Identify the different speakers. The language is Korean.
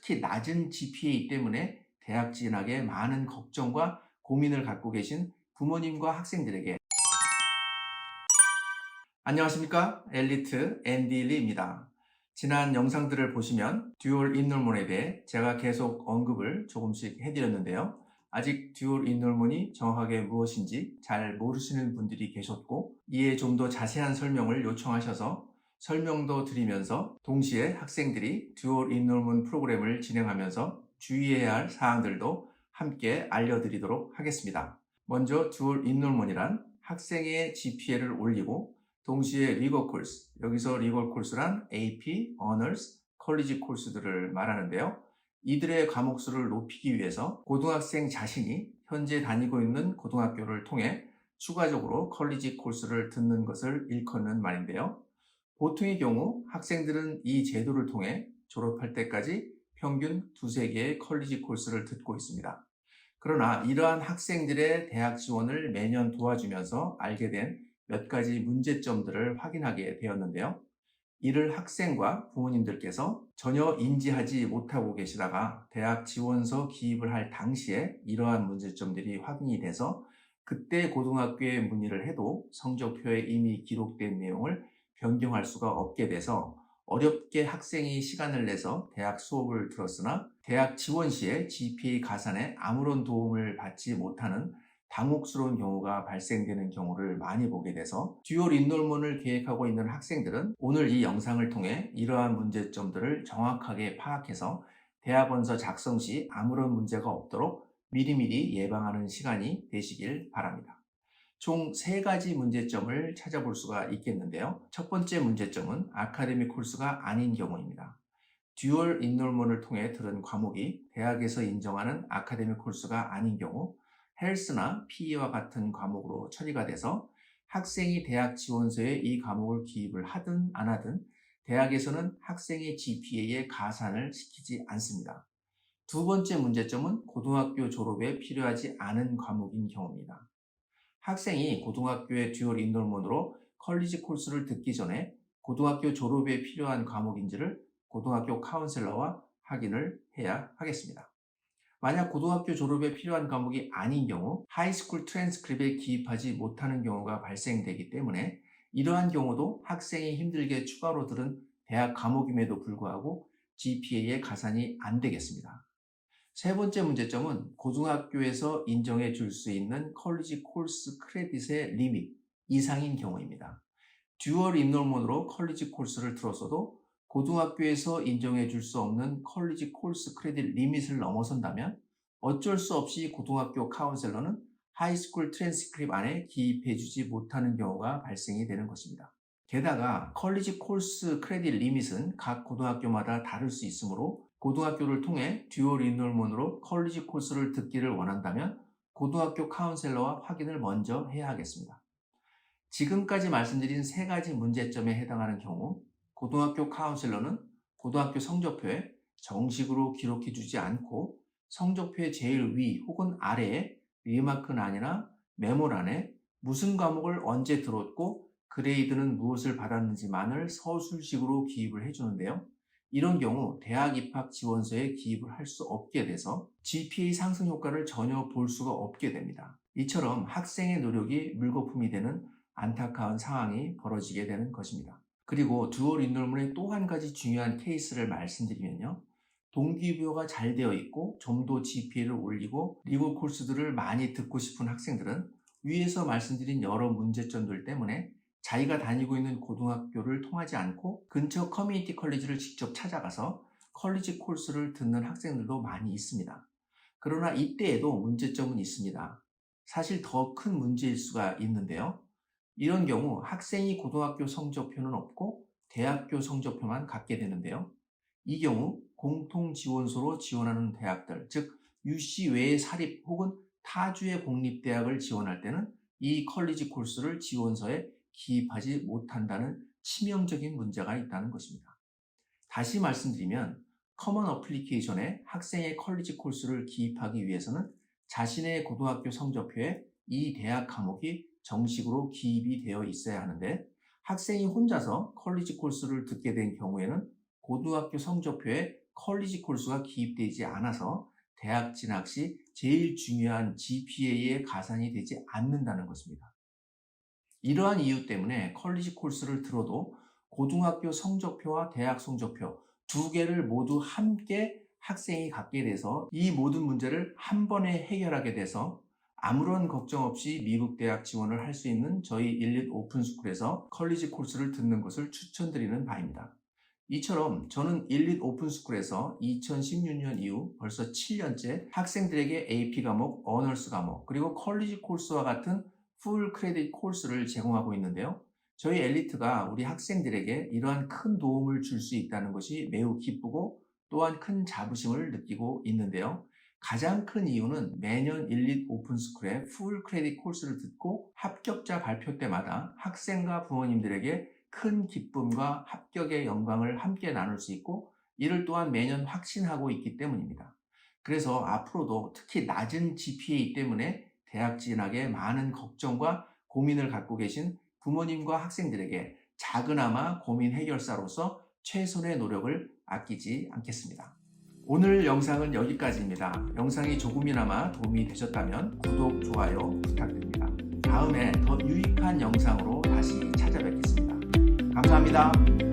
Speaker 1: 특히 낮은 GPA 때문에 대학 진학에 많은 걱정과 고민을 갖고 계신 부모님과 학생들에게 안녕하십니까? 엘리트 앤디 리입니다. 지난 영상들을 보시면 듀얼 인롤몬에 대해 제가 계속 언급을 조금씩 해드렸는데요. 아직 듀얼 인롤몬이 정확하게 무엇인지 잘 모르시는 분들이 계셨고 이에 좀 더 자세한 설명을 요청하셔서 설명도 드리면서 동시에 학생들이 듀얼 인롤몬 프로그램을 진행하면서 주의해야 할 사항들도 함께 알려드리도록 하겠습니다. 먼저 듀얼 인롤몬이란 학생의 GPA를 올리고 동시에 리거 코र्스, 여기서 리거 코र्스란 AP, Honors, 컬리지 코र्스들을 말하는데요. 이들의 과목 수를 높이기 위해서 고등학생 자신이 현재 다니고 있는 고등학교를 통해 추가적으로 컬리지 코र्스를 듣는 것을 일컫는 말인데요. 보통의 경우 학생들은 이 제도를 통해 졸업할 때까지 평균 두세 개의 컬리지 코र्스를 듣고 있습니다. 그러나 이러한 학생들의 대학 지원을 매년 도와주면서 알게 된 몇 가지 문제점들을 확인하게 되었는데요. 이를 학생과 부모님들께서 전혀 인지하지 못하고 계시다가 대학 지원서 기입을 할 당시에 이러한 문제점들이 확인이 돼서 그때 고등학교에 문의를 해도 성적표에 이미 기록된 내용을 변경할 수가 없게 돼서 어렵게 학생이 시간을 내서 대학 수업을 들었으나 대학 지원 시에 GPA 가산에 아무런 도움을 받지 못하는 당혹스러운 경우가 발생되는 경우를 많이 보게 돼서 듀얼 인롤몬을 계획하고 있는 학생들은 오늘 이 영상을 통해 이러한 문제점들을 정확하게 파악해서 대학원서 작성 시 아무런 문제가 없도록 미리미리 예방하는 시간이 되시길 바랍니다. 총 3가지 문제점을 찾아볼 수가 있겠는데요. 첫 번째 문제점은 아카데믹 코र्스가 아닌 경우입니다. 듀얼 인롤몬을 통해 들은 과목이 대학에서 인정하는 아카데믹 코र्스가 아닌 경우 헬스나 PE와 같은 과목으로 처리가 돼서 학생이 대학 지원서에 이 과목을 기입을 하든 안 하든 대학에서는 학생의 GPA에 가산을 시키지 않습니다. 두 번째 문제점은 고등학교 졸업에 필요하지 않은 과목인 경우입니다. 학생이 고등학교의 듀얼 인롤몬으로 컬리지 코र्스를 듣기 전에 고등학교 졸업에 필요한 과목인지를 고등학교 카운셀러와 확인을 해야 하겠습니다. 만약 고등학교 졸업에 필요한 과목이 아닌 경우 하이스쿨 트랜스크립에 기입하지 못하는 경우가 발생되기 때문에 이러한 경우도 학생이 힘들게 추가로 들은 대학 과목임에도 불구하고 GPA에 가산이 안 되겠습니다. 세 번째 문제점은 고등학교에서 인정해 줄 수 있는 컬리지 코र्스 크레딧의 리밋 이상인 경우입니다. 듀얼 인롤몬으로 컬리지 코र्스를 들었어도 고등학교에서 인정해 줄 수 없는 컬리지 코र्스 크레딧 리밋을 넘어선다면 어쩔 수 없이 고등학교 카운셀러는 하이스쿨 트랜스크립 안에 기입해 주지 못하는 경우가 발생이 되는 것입니다. 게다가 컬리지 코र्스 크레딧 리밋은 각 고등학교마다 다를 수 있으므로 고등학교를 통해 듀얼 인롤몬으로 컬리지 코र्스를 듣기를 원한다면 고등학교 카운셀러와 확인을 먼저 해야 하겠습니다. 지금까지 말씀드린 3가지 문제점에 해당하는 경우 고등학교 카운sel러는 고등학교 성적표에 정식으로 기록해 주지 않고 성적표의 제일 위 혹은 아래에 리마크란이나 메모란에 무슨 과목을 언제 들었고 그레이드는 무엇을 받았는지만을 서술식으로 기입을 해주는데요. 이런 경우 대학 입학 지원서에 기입을 할 수 없게 돼서 GPA 상승 효과를 전혀 볼 수가 없게 됩니다. 이처럼 학생의 노력이 물거품이 되는 안타까운 상황이 벌어지게 되는 것입니다. 그리고 듀얼 인롤몬의 또 한 가지 중요한 케이스를 말씀드리면요. 동기부여가 잘 되어 있고 좀 더 GPA를 올리고 리고 코र्스들을 많이 듣고 싶은 학생들은 위에서 말씀드린 여러 문제점들 때문에 자기가 다니고 있는 고등학교를 통하지 않고 근처 커뮤니티 컬리지를 직접 찾아가서 컬리지 코र्스를 듣는 학생들도 많이 있습니다. 그러나 이때에도 문제점은 있습니다. 사실 더 큰 문제일 수가 있는데요. 이런 경우 학생이 고등학교 성적표는 없고 대학교 성적표만 갖게 되는데요. 이 경우 공통지원소로 지원하는 대학들, 즉 UC 외의 사립 혹은 타주의 공립대학을 지원할 때는 이 컬리지 코र्스를 지원서에 기입하지 못한다는 치명적인 문제가 있다는 것입니다. 다시 말씀드리면 커먼 어플리케이션에 학생의 컬리지 코र्스를 기입하기 위해서는 자신의 고등학교 성적표에 이 대학 과목이 정식으로 기입이 되어 있어야 하는데 학생이 혼자서 컬리지 코र्스를 듣게 된 경우에는 고등학교 성적표에 컬리지 콜스가 기입되지 않아서 대학 진학 시 제일 중요한 GPA에 가산이 되지 않는다는 것입니다. 이러한 이유 때문에 컬리지 콜스를 들어도 고등학교 성적표와 대학 성적표 두 개를 모두 함께 학생이 갖게 돼서 이 모든 문제를 한 번에 해결하게 돼서 아무런 걱정 없이 미국 대학 지원을 할 수 있는 저희 일릿 오픈스쿨에서 컬리지 코스를 듣는 것을 추천드리는 바입니다. 이처럼 저는 일릿 오픈스쿨에서 2016년 이후 벌써 7년째 학생들에게 AP 과목, 어너스 과목, 그리고 컬리지 코스와 같은 풀 크레딧 코스를 제공하고 있는데요. 저희 엘리트가 우리 학생들에게 이러한 큰 도움을 줄 수 있다는 것이 매우 기쁘고 또한 큰 자부심을 느끼고 있는데요. 가장 큰 이유는 매년 일릿 오픈스쿨의 풀 크레딧 코스를 듣고 합격자 발표 때마다 학생과 부모님들에게 큰 기쁨과 합격의 영광을 함께 나눌 수 있고 이를 또한 매년 확신하고 있기 때문입니다. 그래서 앞으로도 특히 낮은 GPA 때문에 대학 진학에 많은 걱정과 고민을 갖고 계신 부모님과 학생들에게 작은아마 고민 해결사로서 최선의 노력을 아끼지 않겠습니다. 오늘 영상은 여기까지입니다. 영상이 조금이나마 도움이 되셨다면 구독, 좋아요 부탁드립니다. 다음에 더 유익한 영상으로 다시 찾아뵙겠습니다. 감사합니다.